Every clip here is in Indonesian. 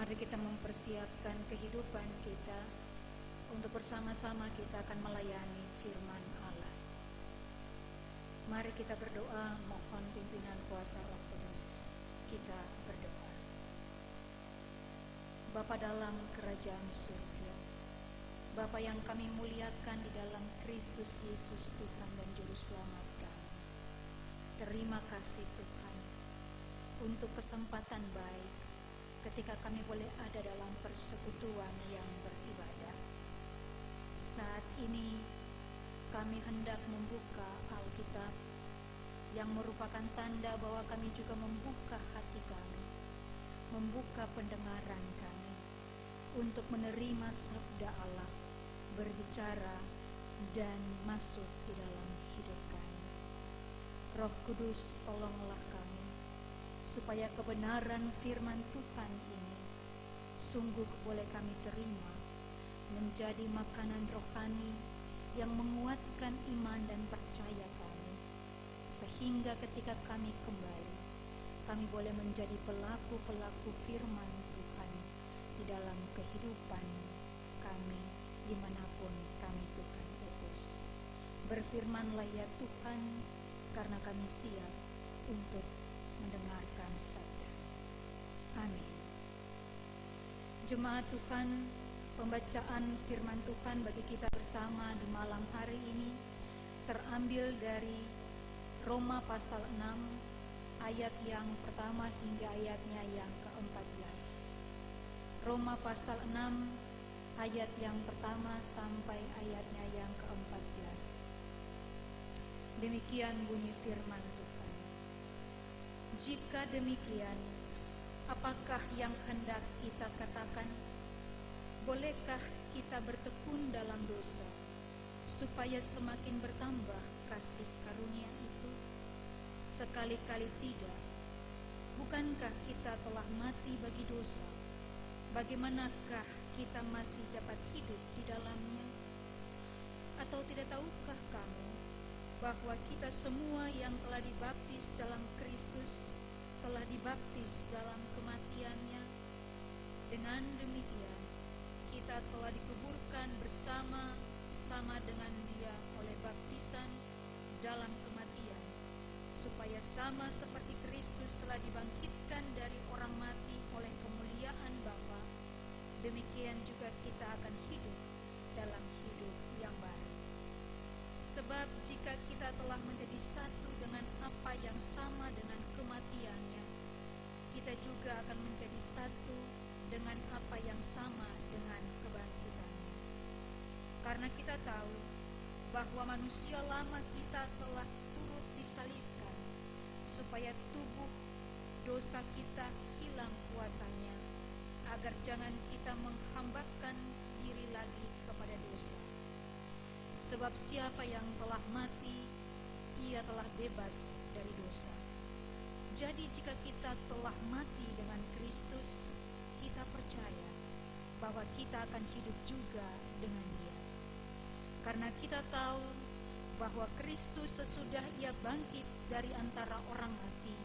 Mari kita mempersiapkan kehidupan kita untuk bersama-sama kita akan melayani firman Allah. Mari kita berdoa, mohon pimpinan kuasa Roh Kudus. Kita berdoa. Bapa dalam kerajaan surga, Bapa yang kami muliakan di dalam Kristus Yesus Tuhan dan Juru Selamat kami. Terima kasih Tuhan untuk kesempatan baik ketika kami boleh ada dalam persekutuan yang beribadah. Saat ini kami hendak membuka Alkitab yang merupakan tanda bahwa kami juga membuka hati kami, membuka pendengaran kami untuk menerima sabda Allah berbicara dan masuk di dalam hidup kami. Roh Kudus, tolonglah kami supaya kebenaran firman Tuhan ini sungguh boleh kami terima menjadi makanan rohani yang menguatkan iman dan percaya kami, sehingga ketika kami kembali, kami boleh menjadi pelaku-pelaku firman Tuhan di dalam kehidupan kami dimanapun kami Tuhan utus. Berfirmanlah ya Tuhan, karena kami siap untuk mendengarkan sabda. Amin. Jemaat Tuhan, pembacaan firman Tuhan bagi kita bersama di malam hari ini terambil dari Roma pasal 6 ayat yang pertama hingga ayatnya yang ke-14. Roma pasal 6 ayat yang pertama sampai ayatnya yang ke-14. Demikian bunyi firman Tuhan. Jika demikian, apakah yang hendak kita katakan? Bolehkah kita bertekun dalam dosa supaya semakin bertambah kasih karunia itu? Sekali-kali tidak. Bukankah kita telah mati bagi dosa? Bagaimanakah kita masih dapat hidup di dalamnya? Atau tidak tahukah kamu bahwa kita semua yang telah dibaptis dalam Kristus telah dibaptis dalam kematiannya? Dengan demikian, kita telah dikuburkan bersama-sama dengan Dia oleh baptisan dalam kematian, supaya sama seperti Kristus telah dibangkitkan dari orang mati oleh kemuliaan Bapa, demikian juga kita akan hidup dalam hidup yang baru. Sebab jika kita telah menjadi satu dengan apa yang sama dengan kematiannya, kita juga akan menjadi satu dengan apa yang sama dengan kebangkitannya. Karena kita tahu bahwa manusia lama kita telah turut disalibkan, supaya tubuh dosa kita hilang kuasanya, agar jangan kita menghambakan diri lagi kepada dosa. Sebab siapa yang telah mati, ia telah bebas dari dosa. Jadi jika kita telah mati dengan Kristus, kita percaya bahwa kita akan hidup juga dengan Dia. Karena kita tahu bahwa Kristus sesudah Ia bangkit dari antara orang mati,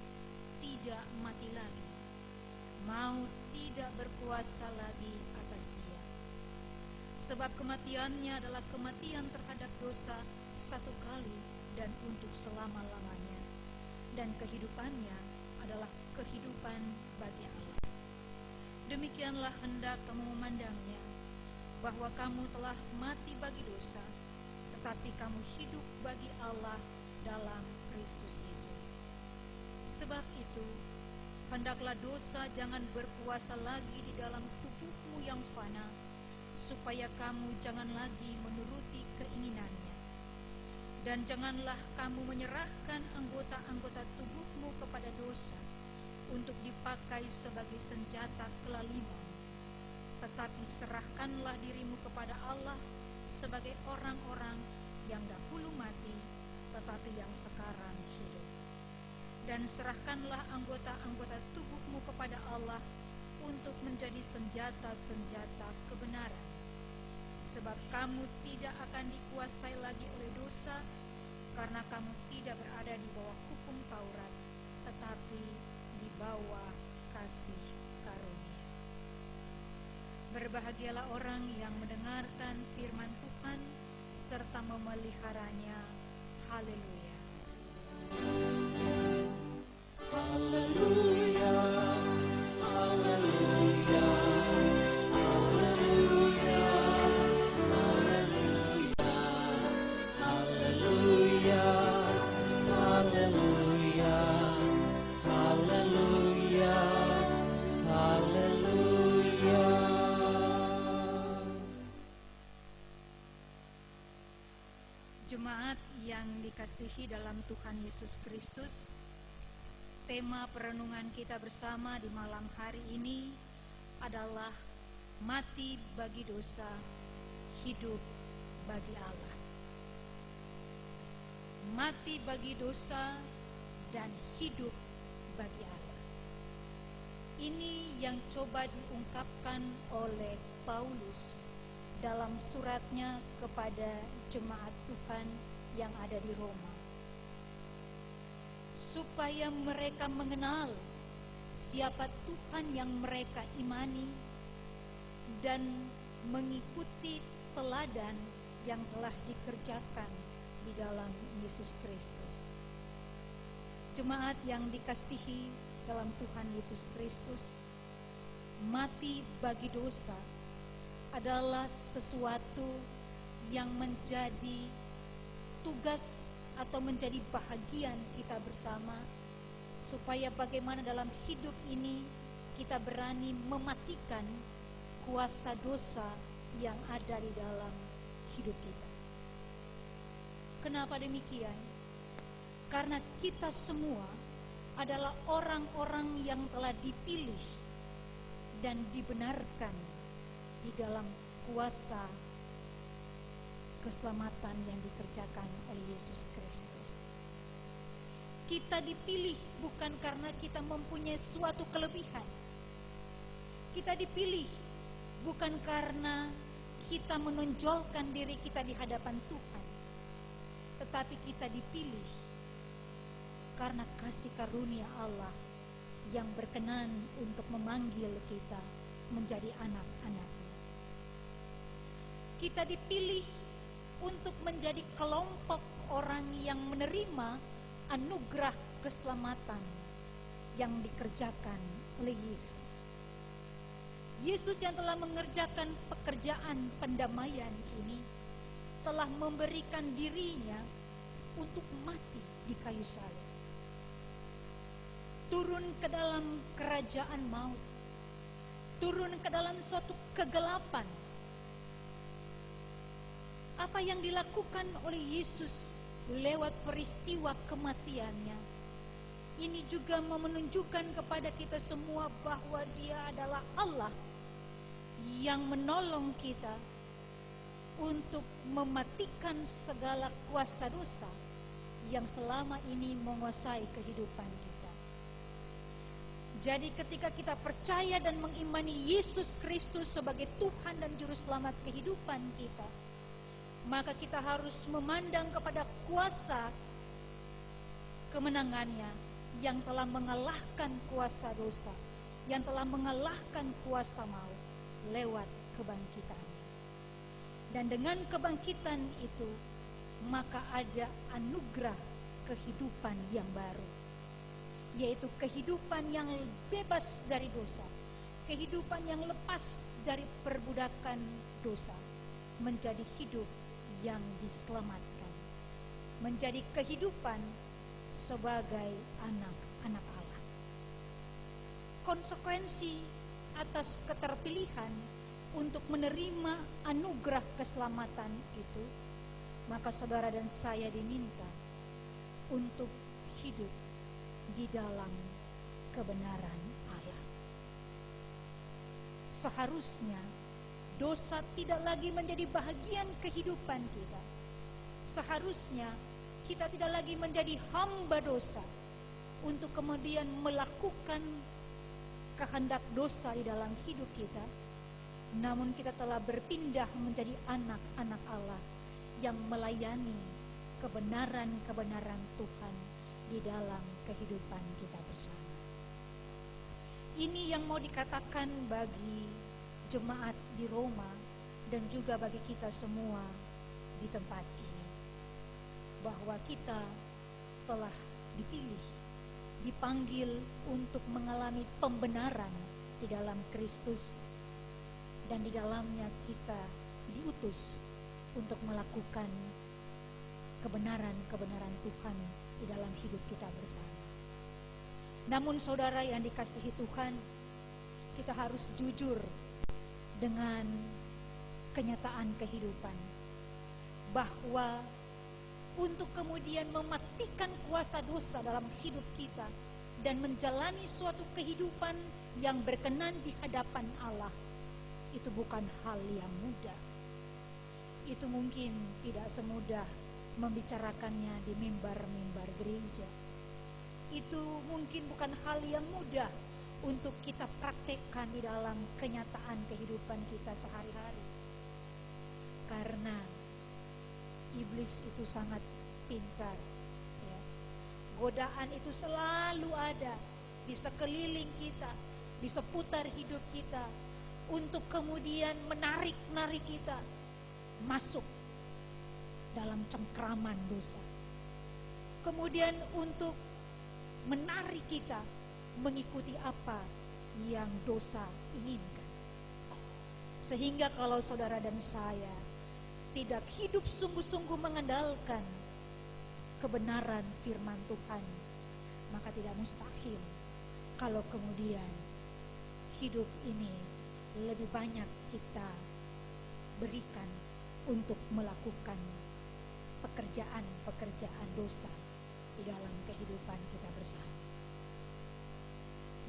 tidak mati lagi. Maut tidak berkuasa lagi atas Dia. Sebab kematiannya adalah kematian terhadap dosa satu kali dan untuk selama-lamanya. Dan kehidupannya adalah kehidupan bagi Allah. Demikianlah hendak kamu memandangnya, bahwa kamu telah mati bagi dosa, tetapi kamu hidup bagi Allah dalam Kristus Yesus. Sebab itu, hendaklah dosa jangan berkuasa lagi di dalam tubuhmu yang fana, supaya kamu jangan lagi menuruti keinginannya. Dan janganlah kamu menyerahkan anggota-anggota tubuhmu kepada dosa untuk dipakai sebagai senjata kelaliman, tetapi serahkanlah dirimu kepada Allah sebagai orang-orang yang dahulu mati, tetapi yang sekarang hidup. Dan serahkanlah anggota-anggota tubuhmu kepada Allah untuk menjadi senjata-senjata kebenaran. Sebab kamu tidak akan dikuasai lagi oleh dosa, karena kamu tidak berada di bawah hukum Taurat, tetapi di bawah kasih karunia. Berbahagialah orang yang mendengarkan firman Tuhan serta memeliharanya. Haleluya. Haleluya, haleluya, haleluya, haleluya, haleluya, haleluya, haleluya, haleluya. Jemaat yang dikasihi dalam Tuhan Yesus Kristus, tema perenungan kita bersama di malam hari ini adalah mati bagi dosa, hidup bagi Allah. Mati bagi dosa dan hidup bagi Allah. Ini yang coba diungkapkan oleh Paulus dalam suratnya kepada jemaat Tuhan yang ada di Roma, supaya mereka mengenal siapa Tuhan yang mereka imani dan mengikuti teladan yang telah dikerjakan di dalam Yesus Kristus. Jemaat yang dikasihi dalam Tuhan Yesus Kristus, mati bagi dosa adalah sesuatu yang menjadi tugas atau menjadi bahagian kita bersama, supaya bagaimana dalam hidup ini kita berani mematikan kuasa dosa yang ada di dalam hidup kita. Kenapa demikian? Karena kita semua adalah orang-orang yang telah dipilih dan dibenarkan di dalam kuasa keselamatan yang dikerjakan oleh Yesus Kristus. Kita dipilih bukan karena kita mempunyai suatu kelebihan. Kita dipilih bukan karena kita menonjolkan diri kita di hadapan Tuhan, tetapi kita dipilih karena kasih karunia Allah yang berkenan untuk memanggil kita menjadi anak-anak. Kita dipilih untuk menjadi kelompok orang yang menerima anugerah keselamatan yang dikerjakan oleh Yesus. Yesus yang telah mengerjakan pekerjaan pendamaian ini telah memberikan dirinya untuk mati di kayu salib. Turun ke dalam kerajaan maut, turun ke dalam suatu kegelapan. Apa yang dilakukan oleh Yesus lewat peristiwa kematiannya, ini juga menunjukkan kepada kita semua bahwa Dia adalah Allah yang menolong kita untuk mematikan segala kuasa dosa yang selama ini menguasai kehidupan kita. Jadi ketika kita percaya dan mengimani Yesus Kristus sebagai Tuhan dan Juru Selamat kehidupan kita, maka kita harus memandang kepada kuasa kemenangannya yang telah mengalahkan kuasa dosa, yang telah mengalahkan kuasa maut lewat kebangkitannya. Dan dengan kebangkitan itu, maka ada anugerah kehidupan yang baru, yaitu kehidupan yang bebas dari dosa, kehidupan yang lepas dari perbudakan dosa, menjadi hidup yang diselamatkan, menjadi kehidupan sebagai anak-anak Allah. Konsekuensi atas keterpilihan untuk menerima anugerah keselamatan itu, maka saudara dan saya diminta untuk hidup di dalam kebenaran Allah. Seharusnya dosa tidak lagi menjadi bahagian kehidupan kita. Seharusnya kita tidak lagi menjadi hamba dosa untuk kemudian melakukan kehendak dosa di dalam hidup kita. Namun kita telah berpindah menjadi anak-anak Allah yang melayani kebenaran-kebenaran Tuhan di dalam kehidupan kita bersama. Ini yang mau dikatakan bagi jemaat di Roma dan juga bagi kita semua di tempat ini, bahwa kita telah dipilih, dipanggil untuk mengalami pembenaran di dalam Kristus, dan di dalamnya kita diutus untuk melakukan kebenaran-kebenaran Tuhan di dalam hidup kita bersama. Namun saudara yang dikasihi Tuhan, kita harus jujur dengan kenyataan kehidupan, bahwa untuk kemudian mematikan kuasa dosa dalam hidup kita dan menjalani suatu kehidupan yang berkenan di hadapan Allah, itu bukan hal yang mudah. Itu mungkin tidak semudah membicarakannya di mimbar-mimbar gereja. Itu mungkin bukan hal yang mudah untuk kita praktekkan di dalam kenyataan kehidupan kita sehari-hari. Karena iblis itu sangat pintar, ya. Godaan itu selalu ada di sekeliling kita, di seputar hidup kita, untuk kemudian menarik kita masuk dalam cengkraman dosa. Kemudian untuk menarik kita mengikuti apa yang dosa inginkan. Sehingga kalau saudara dan saya tidak hidup sungguh-sungguh mengandalkan kebenaran firman Tuhan, maka tidak mustahil kalau kemudian hidup ini lebih banyak kita berikan untuk melakukan pekerjaan dosa di dalam kehidupan kita bersama.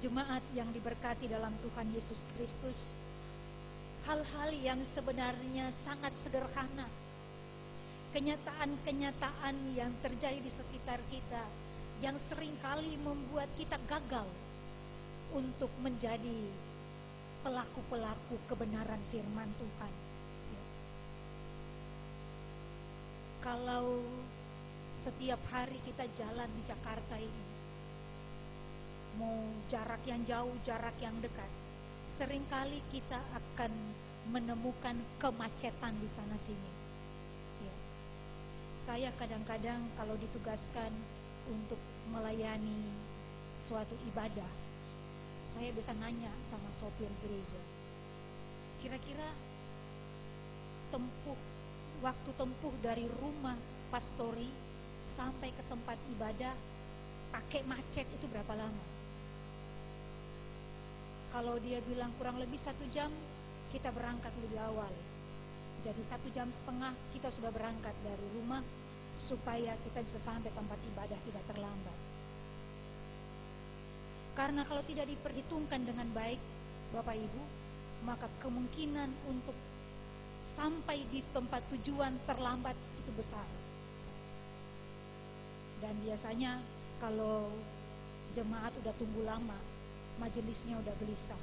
Jemaat yang diberkati dalam Tuhan Yesus Kristus, hal-hal yang sebenarnya sangat sederhana, kenyataan-kenyataan yang terjadi di sekitar kita, yang seringkali membuat kita gagal untuk menjadi pelaku-pelaku kebenaran firman Tuhan. Kalau setiap hari kita jalan di Jakarta ini, mau jarak yang jauh, jarak yang dekat, seringkali kita akan menemukan kemacetan di sana sini. Ya. Saya kadang-kadang kalau ditugaskan untuk melayani suatu ibadah, saya bisa nanya sama sopir gereja, kira-kira waktu tempuh dari rumah pastori sampai ke tempat ibadah pakai macet itu berapa lama? Kalau dia bilang kurang lebih 1 jam, kita berangkat lebih awal. Jadi 1,5 jam kita sudah berangkat dari rumah supaya kita bisa sampai tempat ibadah tidak terlambat. Karena kalau tidak diperhitungkan dengan baik, Bapak Ibu, maka kemungkinan untuk sampai di tempat tujuan terlambat itu besar. Dan biasanya kalau jemaat udah tunggu lama, majelisnya udah gelisah.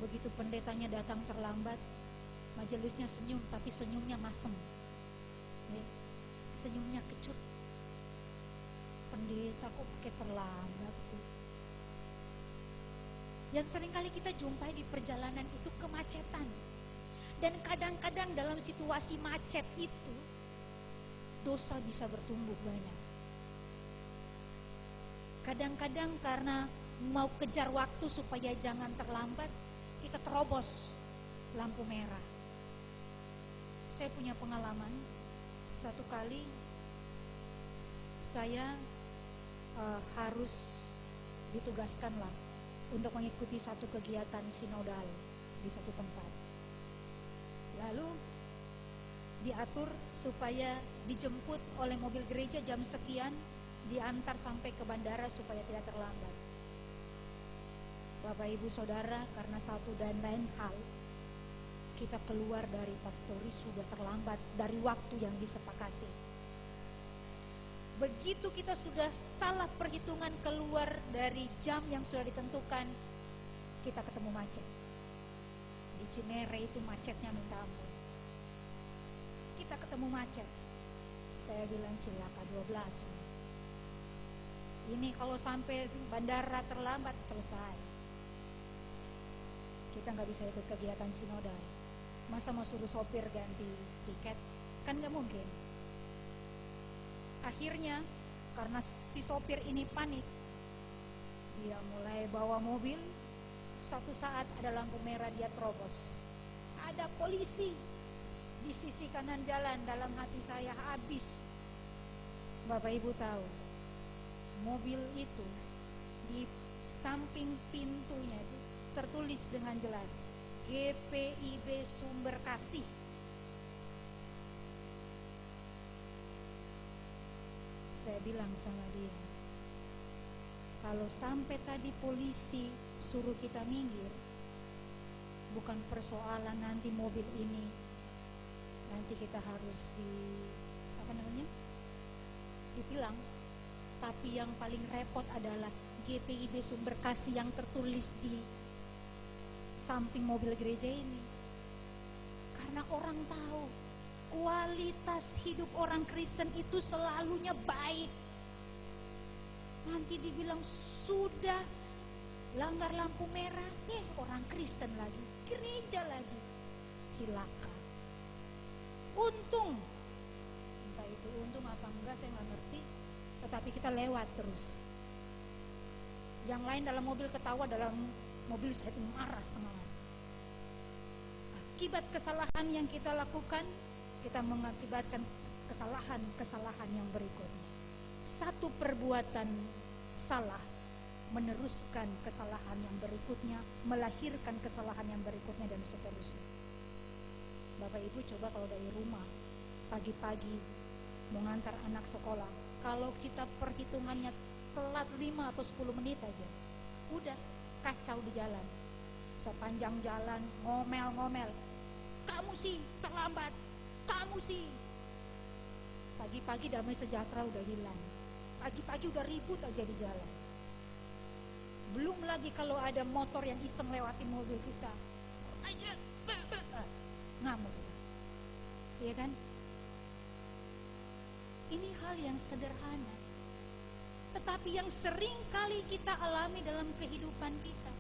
Begitu pendetanya datang terlambat, majelisnya senyum, tapi senyumnya masem, ya. Senyumnya kecut. Pendeta kok pakai terlambat sih? Yang seringkali kita jumpai di perjalanan itu kemacetan. Dan kadang-kadang dalam situasi macet itu, dosa bisa bertumbuh banyak. Kadang-kadang karena mau kejar waktu supaya jangan terlambat, kita terobos lampu merah. Saya punya pengalaman, satu kali saya harus ditugaskan lah untuk mengikuti satu kegiatan sinodal di satu tempat. Lalu diatur supaya dijemput oleh mobil gereja jam sekian, diantar sampai ke bandara supaya tidak terlambat. Bapak Ibu Saudara, karena satu dan lain hal, kita keluar dari pastori sudah terlambat dari waktu yang disepakati. Begitu kita sudah salah perhitungan keluar dari jam yang sudah ditentukan, kita ketemu macet. Di Cinere itu macetnya minta ampun. Kita ketemu macet. Saya bilang cilaka 12. Ini kalau sampai bandara terlambat selesai. kita nggak bisa ikut kegiatan sinodal. Masa mau suruh sopir ganti tiket? Kan nggak mungkin. Akhirnya karena si sopir ini panik, dia mulai bawa mobil. Suatu saat ada lampu merah, dia terobos. Ada polisi di sisi kanan jalan. Dalam hati saya habis. Bapak Ibu tahu, mobil itu di samping pintunya itu tertulis dengan jelas GPIB Sumber Kasih. Saya bilang sama dia, kalau sampai tadi polisi suruh kita minggir, bukan persoalan nanti mobil ini nanti kita harus ditilang, tapi yang paling repot adalah GPIB Sumber Kasih yang tertulis di samping mobil gereja ini. Karena orang tahu kualitas hidup orang Kristen itu selalunya baik. Nanti dibilang sudah langgar lampu merah, orang Kristen lagi, gereja lagi, cilaka. Untung, entah itu untung apa enggak saya nggak ngerti, tetapi kita lewat terus. Yang lain dalam mobil ketawa, dalam mobil saya itu marah setengah mati. Akibat kesalahan yang kita lakukan, kita mengakibatkan kesalahan yang berikutnya. Satu perbuatan salah meneruskan kesalahan yang berikutnya, melahirkan kesalahan yang berikutnya, dan seterusnya. Bapak Ibu coba kalau dari rumah pagi-pagi mau ngantar anak sekolah, kalau kita perhitungannya telat 5 atau 10 menit aja, udah kacau di jalan. Sepanjang jalan ngomel-ngomel, kamu sih terlambat, kamu sih. Pagi-pagi damai sejahtera udah hilang, pagi-pagi udah ribut aja di jalan. Belum lagi kalau ada motor yang iseng lewatin mobil kita, ngamuk kita, iya kan? Ini hal yang sederhana, tetapi yang sering kali kita alami dalam kehidupan kita.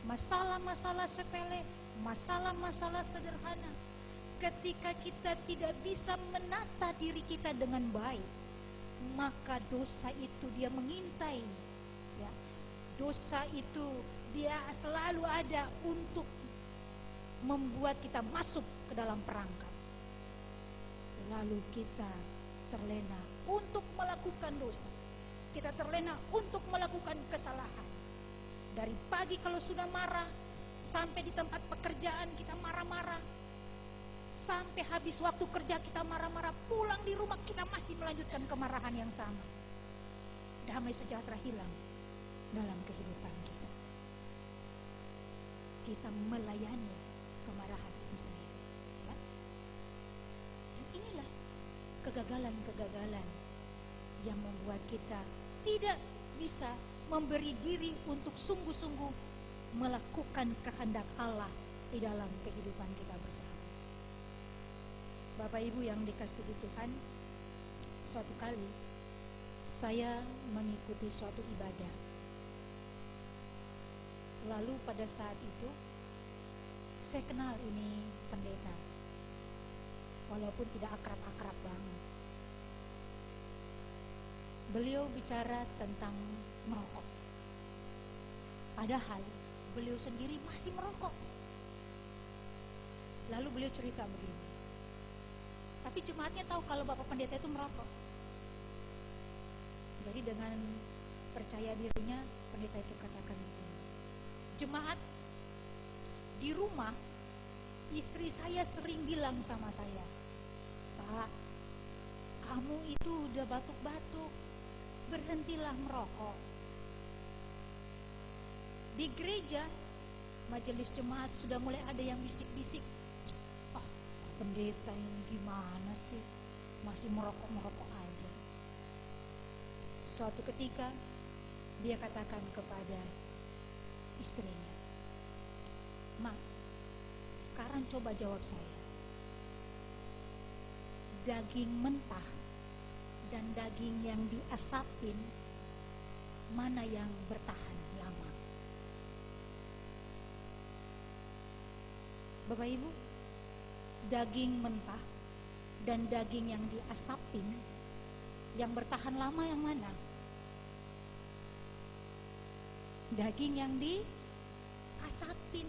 Masalah-masalah sepele, masalah-masalah sederhana. Ketika kita tidak bisa menata diri kita dengan baik, maka dosa itu dia mengintai. Ya. Dosa itu dia selalu ada untuk membuat kita masuk ke dalam perangkap. Lalu kita terlena untuk melakukan dosa. Kita terlena untuk melakukan kesalahan. Dari pagi kalau sudah marah, sampai di tempat pekerjaan kita marah-marah, sampai habis waktu kerja kita marah-marah, pulang di rumah kita masih melanjutkan kemarahan yang sama. Damai sejahtera hilang dalam kehidupan kita. Kita melayani kemarahan itu sendiri, ya? Dan inilah kegagalan-kegagalan yang membuat kita tidak bisa memberi diri untuk sungguh-sungguh melakukan kehendak Allah di dalam kehidupan kita bersama. Bapak Ibu yang dikasihi Tuhan, suatu kali saya mengikuti suatu ibadah. Lalu pada saat itu saya kenal ini pendeta, walaupun tidak akrab-akrab banget. Beliau bicara tentang merokok, padahal beliau sendiri masih merokok. Lalu beliau cerita begini, tapi jemaatnya tahu kalau Bapak Pendeta itu merokok. Jadi dengan percaya dirinya, pendeta itu katakan begini, jemaat, di rumah istri saya sering bilang sama saya, Pak, kamu itu udah batuk-batuk, berhentilah merokok. Di gereja, majelis jemaat sudah mulai ada yang bisik-bisik, pendeta ini gimana sih, masih merokok-merokok aja. Suatu ketika dia katakan kepada istrinya, Ma, sekarang coba jawab saya, daging mentah dan daging yang diasapin, mana yang bertahan lama? Bapak Ibu, daging mentah dan daging yang diasapin, yang bertahan lama yang mana? Daging yang diasapin.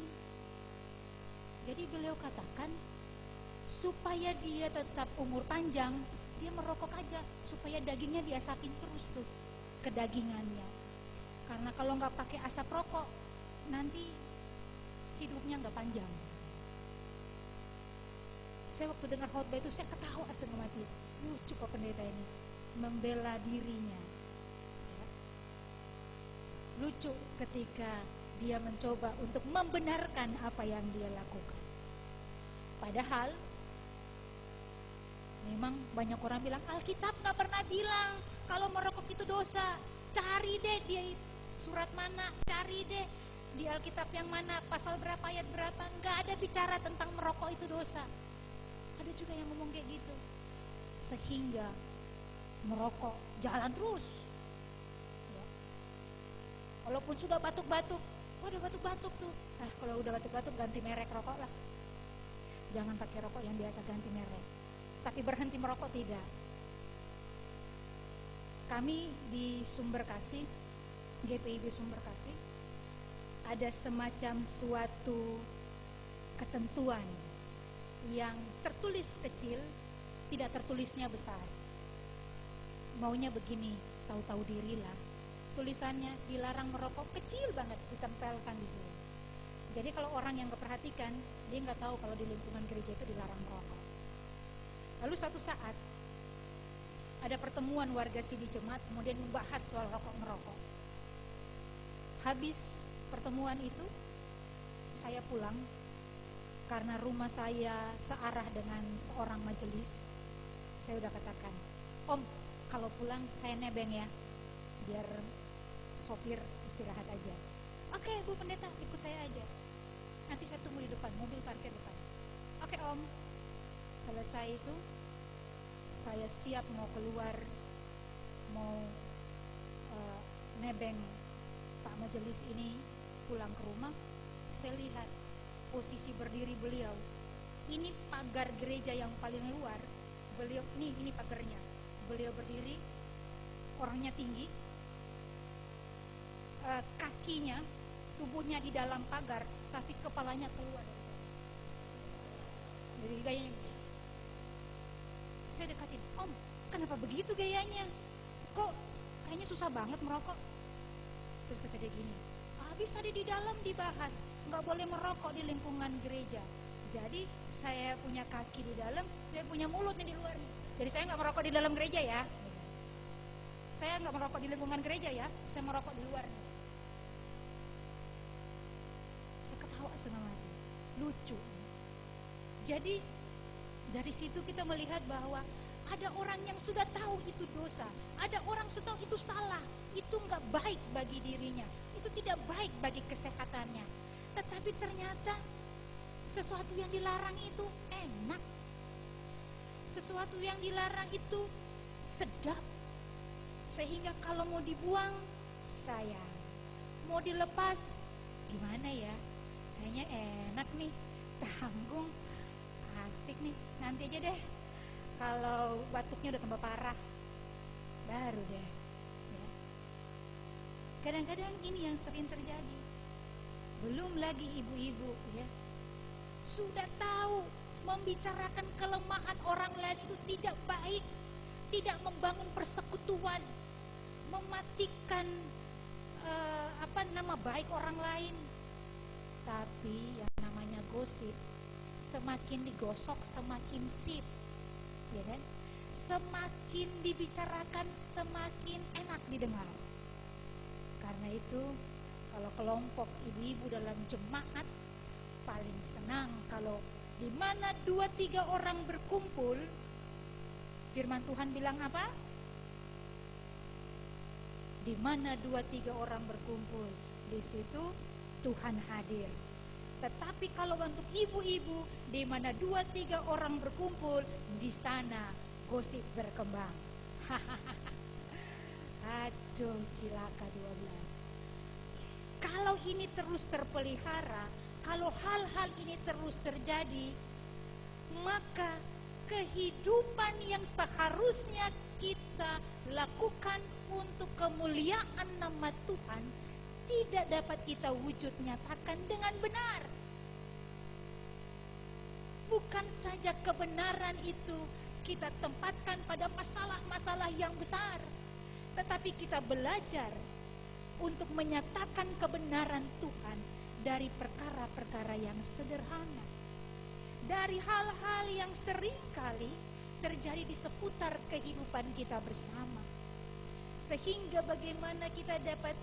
Jadi beliau katakan, supaya dia tetap umur panjang, dia merokok aja, supaya dagingnya diasapin terus tuh ke dagingannya. Karena kalau nggak pakai asap rokok, nanti hidupnya nggak panjang. Saya waktu dengar khotbah itu saya ketawa setengah mati. Lucu kok pendeta ini membela dirinya. Ya. Lucu ketika dia mencoba untuk membenarkan apa yang dia lakukan. Padahal memang banyak orang bilang Alkitab nggak pernah bilang kalau merokok itu dosa. Cari deh dia surat mana, cari deh di Alkitab yang mana, pasal berapa, ayat berapa. Nggak ada bicara tentang merokok itu dosa. Ada juga yang ngomong kayak gitu, sehingga merokok jalan terus ya. Walaupun sudah batuk-batuk, udah batuk-batuk tuh, kalau udah batuk-batuk ganti merek rokok lah. Jangan pakai rokok yang biasa, ganti merek. Tapi berhenti merokok tidak. Kami di Sumber Kasih, GPIB Sumber Kasih, ada semacam suatu ketentuan yang tertulis kecil, tidak tertulisnya besar. Maunya begini, tahu-tahu dirilah. Tulisannya dilarang merokok, kecil banget ditempelkan di sini. Jadi kalau orang yang keperhatikan, dia nggak tahu kalau di lingkungan gereja itu dilarang merokok. Lalu suatu saat ada pertemuan warga Sidi Jemaat, kemudian membahas soal rokok merokok. Habis pertemuan itu, saya pulang. Karena rumah saya searah dengan seorang majelis, saya udah katakan, Om, kalau pulang saya nebeng ya, biar sopir istirahat aja. Oke, Bu Pendeta, ikut saya aja. Nanti saya tunggu di depan, mobil parkir depan. Oke Om. Selesai itu, saya siap mau keluar, mau nebeng Pak Majelis ini pulang ke rumah. Saya lihat posisi berdiri beliau, ini pagar gereja yang paling luar. Beliau ini pagarnya. Beliau berdiri, orangnya tinggi, kakinya, tubuhnya di dalam pagar, tapi kepalanya keluar. Jadi gayanya, saya dekatin, Om, kenapa begitu gayanya? Kok kayaknya susah banget merokok? Terus kata dia gini, habis tadi di dalam dibahas nggak boleh merokok di lingkungan gereja. Jadi saya punya kaki di dalam, saya punya mulut nih di luar nih. Jadi saya nggak merokok di dalam gereja ya. Saya nggak merokok di lingkungan gereja ya. Saya merokok di luar nih. Saya ketawa setengah mati. Lucu. Jadi dari situ kita melihat bahwa ada orang yang sudah tahu itu dosa, ada orang sudah tahu itu salah, itu nggak baik bagi dirinya, itu tidak baik bagi kesehatannya. Tetapi ternyata sesuatu yang dilarang itu enak, sesuatu yang dilarang itu sedap, sehingga kalau mau dibuang sayang, mau dilepas gimana ya, kayaknya enak nih, tanggung, asik nih, nanti aja deh kalau batuknya udah tambah parah baru deh ya. Kadang-kadang ini yang sering terjadi. Belum lagi ibu-ibu ya, sudah tahu membicarakan kelemahan orang lain itu tidak baik, tidak membangun persekutuan, mematikan nama baik orang lain. Tapi yang namanya gosip, semakin digosok semakin sip, ya kan? Semakin dibicarakan semakin enak didengar. Karena itu kalau kelompok ibu-ibu dalam jemaat paling senang kalau di mana 2-3 orang berkumpul, firman Tuhan bilang apa? Di mana 2-3 orang berkumpul, di situ Tuhan hadir. Tetapi kalau untuk ibu-ibu, di mana 2-3 orang berkumpul, di sana gosip berkembang. Aduh, cilaka 12. Kalau ini terus terpelihara, Kalau hal-hal ini terus terjadi, maka kehidupan yang seharusnya kita lakukan untuk kemuliaan nama Tuhan tidak dapat kita wujud nyatakan dengan benar. Bukan saja kebenaran itu kita tempatkan pada masalah-masalah yang besar, tetapi kita belajar untuk menyatakan kebenaran Tuhan dari perkara-perkara yang sederhana, dari hal-hal yang seringkali terjadi di seputar kehidupan kita bersama, sehingga bagaimana kita dapat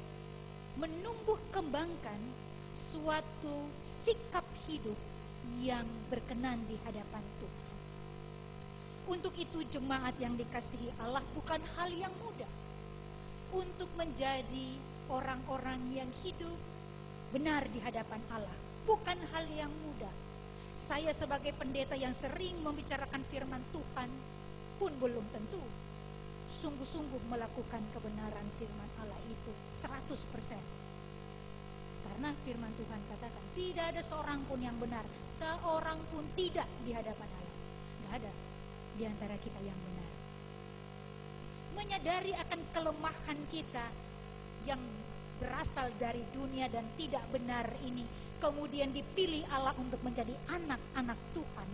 menumbuh kembangkan suatu sikap hidup yang berkenan di hadapan Tuhan. Untuk itu jemaat yang dikasihi Allah, bukan hal yang mudah untuk menjadi orang-orang yang hidup benar di hadapan Allah. Bukan hal yang mudah. Saya sebagai pendeta yang sering membicarakan firman Tuhan pun belum tentu sungguh-sungguh melakukan kebenaran firman Allah itu 100%. Karena firman Tuhan katakan, tidak ada seorang pun yang benar, seorang pun tidak di hadapan Allah. Tidak ada di antara kita yang benar. Menyadari akan kelemahan kita yang berasal dari dunia dan tidak benar ini, kemudian dipilih Allah untuk menjadi anak-anak Tuhan,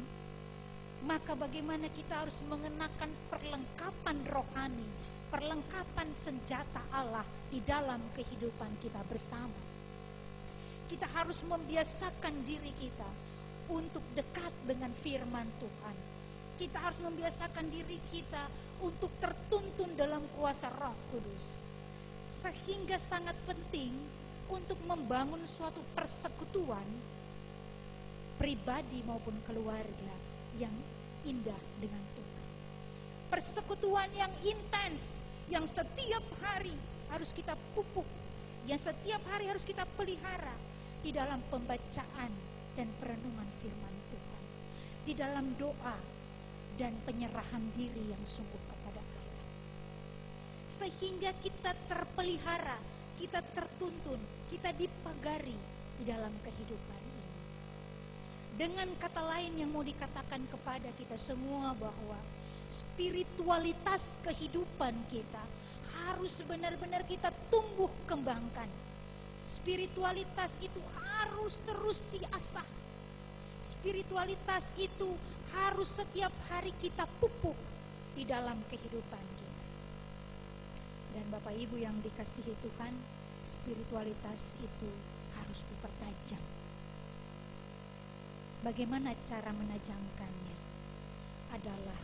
maka bagaimana kita harus mengenakan perlengkapan rohani, perlengkapan senjata Allah di dalam kehidupan kita bersama. Kita harus membiasakan diri kita untuk dekat dengan firman Tuhan. Kita harus membiasakan diri kita untuk tertuntun dalam kuasa Roh Kudus. Sehingga sangat penting untuk membangun suatu persekutuan pribadi maupun keluarga yang indah dengan Tuhan. Persekutuan yang intens, yang setiap hari harus kita pupuk, yang setiap hari harus kita pelihara di dalam pembacaan dan perenungan firman Tuhan, di dalam doa dan penyerahan diri yang sungguh kepada Allah. Sehingga kita terpelihara, kita tertuntun, kita dipagari di dalam kehidupan ini. Dengan kata lain yang mau dikatakan kepada kita semua bahwa spiritualitas kehidupan kita harus benar-benar kita tumbuh kembangkan. Spiritualitas itu harus terus diasah. Spiritualitas itu harus setiap hari kita pupuk di dalam kehidupan kita. Dan Bapak Ibu yang dikasihi Tuhan, spiritualitas itu harus dipertajam. Bagaimana cara menajamkannya? Adalah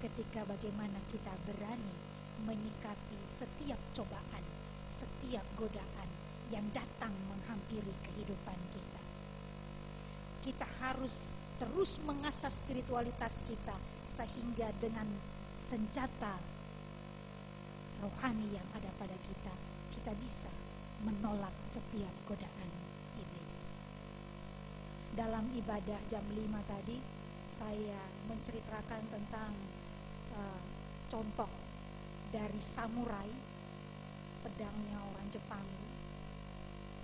ketika bagaimana kita berani menyikapi setiap cobaan, setiap godaan yang datang menghampiri kehidupan kita. Kita harus terus mengasah spiritualitas kita sehingga dengan senjata rohani yang ada pada kita, kita bisa menolak setiap godaan iblis. Dalam ibadah jam 5 tadi, saya menceritakan tentang contoh dari samurai, pedangnya orang Jepang.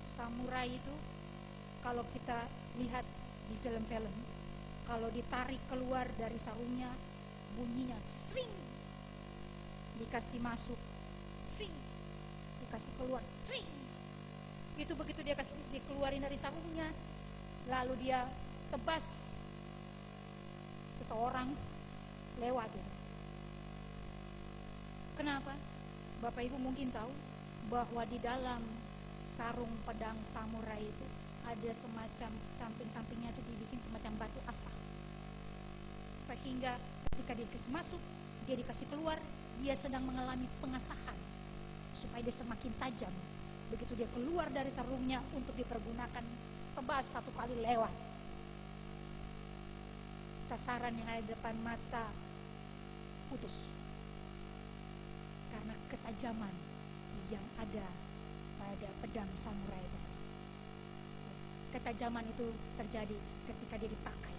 Samurai itu kalau kita lihat di film-film, kalau ditarik keluar dari sarungnya bunyinya sring, dikasih masuk sring, dikasih keluar sring. Itu begitu dia dikeluarin dari sarungnya, lalu dia tebas seseorang lewat itu. Kenapa? Bapak Ibu mungkin tahu bahwa di dalam sarung pedang samurai itu ada semacam samping-sampingnya itu dibikin semacam batu asah, sehingga ketika dia dikasih masuk, dia dikasih keluar, dia sedang mengalami pengasahan supaya dia semakin tajam. Begitu dia keluar dari sarungnya untuk dipergunakan, tebas satu kali lewat, sasaran yang ada di depan mata putus karena ketajaman yang ada pada pedang samurai itu. Ketajaman itu terjadi ketika dia dipakai,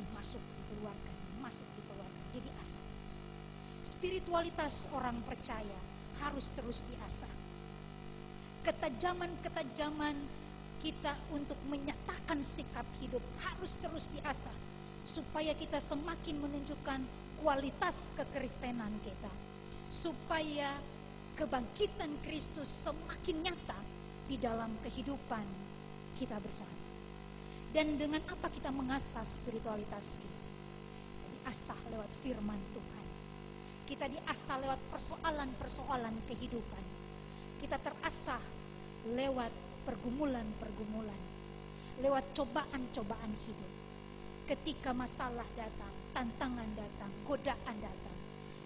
dimasuk, dikeluarkan, dimasuk, dikeluarkan, dia diasah terus. Spiritualitas orang percaya harus terus diasah. Ketajaman-ketajaman kita untuk menyatakan sikap hidup harus terus diasah, supaya kita semakin menunjukkan kualitas kekristenan kita, supaya kebangkitan Kristus semakin nyata di dalam kehidupan kita bersama. Dan dengan apa kita mengasah spiritualitas kita? Diasah lewat firman Tuhan. Kita diasah lewat persoalan-persoalan kehidupan. Kita terasah lewat pergumulan-pergumulan, lewat cobaan-cobaan hidup. Ketika masalah datang, tantangan datang, godaan datang,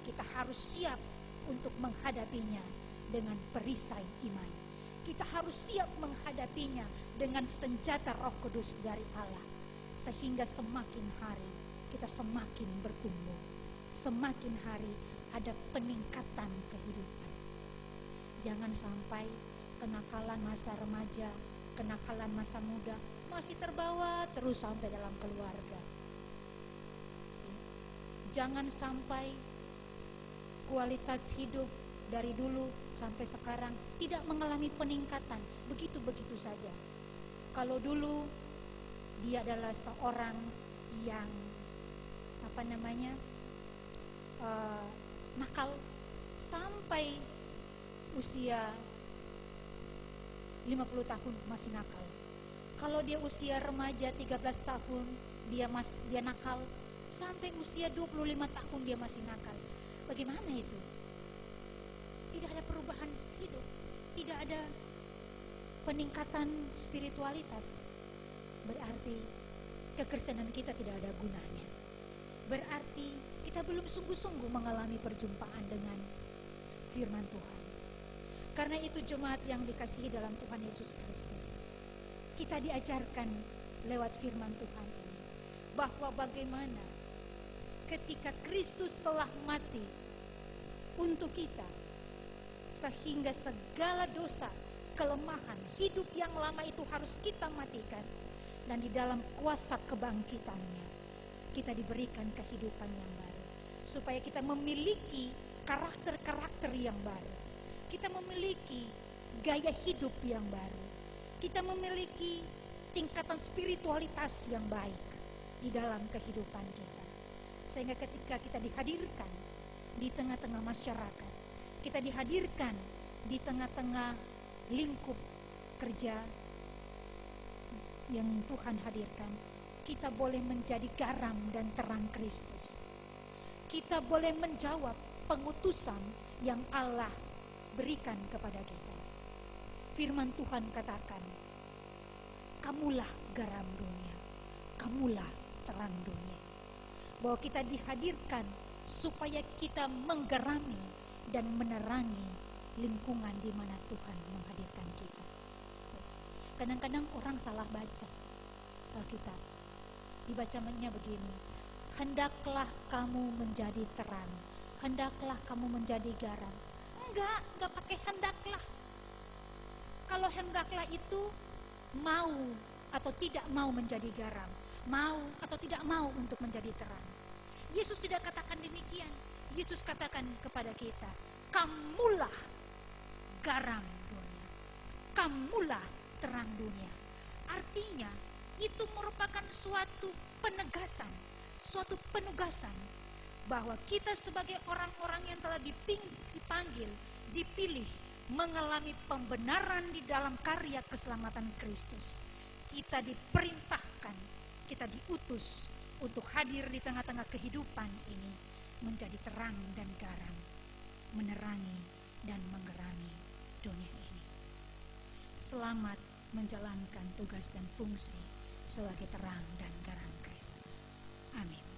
kita harus siap untuk menghadapinya dengan perisai iman. Kita harus siap menghadapinya dengan senjata Roh Kudus dari Allah, sehingga semakin hari kita semakin bertumbuh, semakin hari ada peningkatan kehidupan. Jangan sampai kenakalan masa remaja, kenakalan masa muda masih terbawa terus sampai dalam keluarga. Jangan sampai kualitas hidup dari dulu sampai sekarang tidak mengalami peningkatan begitu-begitu saja. Kalau dulu dia adalah seorang yang nakal sampai usia 50 tahun masih nakal. Kalau dia usia remaja 13 tahun dia nakal, sampai usia 25 tahun dia masih nakal. Bagaimana itu? Tidak ada perubahan hidup, tidak ada peningkatan spiritualitas. Berarti kekristenan kita tidak ada gunanya. Berarti kita belum sungguh-sungguh mengalami perjumpaan dengan firman Tuhan. Karena itu jemaat yang dikasihi dalam Tuhan Yesus Kristus, kita diajarkan lewat firman Tuhan ini bahwa bagaimana ketika Kristus telah mati untuk kita, sehingga segala dosa, kelemahan, hidup yang lama itu harus kita matikan, dan di dalam kuasa kebangkitannya kita diberikan kehidupan yang baru, supaya kita memiliki karakter-karakter yang baru. Kita memiliki gaya hidup yang baru. Kita memiliki tingkatan spiritualitas yang baik di dalam kehidupan kita. Sehingga ketika kita dihadirkan di tengah-tengah masyarakat, kita dihadirkan di tengah-tengah lingkup kerja yang Tuhan hadirkan, kita boleh menjadi garam dan terang Kristus. Kita boleh menjawab pengutusan yang Allah berikan kepada kita. Firman Tuhan katakan, kamulah garam dunia, kamulah terang dunia. Bahwa kita dihadirkan supaya kita menggarami dan menerangi lingkungan di mana Tuhan menghadirkan kita. Kadang-kadang orang salah baca Alkitab. Dibacanya begini, hendaklah kamu menjadi terang, hendaklah kamu menjadi garam. Enggak pakai hendaklah. Kalau hendaklah itu mau atau tidak mau menjadi garam, mau atau tidak mau untuk menjadi terang. Yesus tidak katakan demikian. Yesus katakan kepada kita, kamulah garam dunia, kamulah terang dunia. Artinya itu merupakan suatu penegasan, suatu penugasan bahwa kita sebagai orang-orang yang telah dipanggil, dipilih, mengalami pembenaran di dalam karya keselamatan Kristus. Kita diperintahkan, kita diutus untuk hadir di tengah-tengah kehidupan ini, menjadi terang dan garam, menerangi dan menggerangi dunia ini. Selamat menjalankan tugas dan fungsi sebagai terang dan garam Kristus. Amin.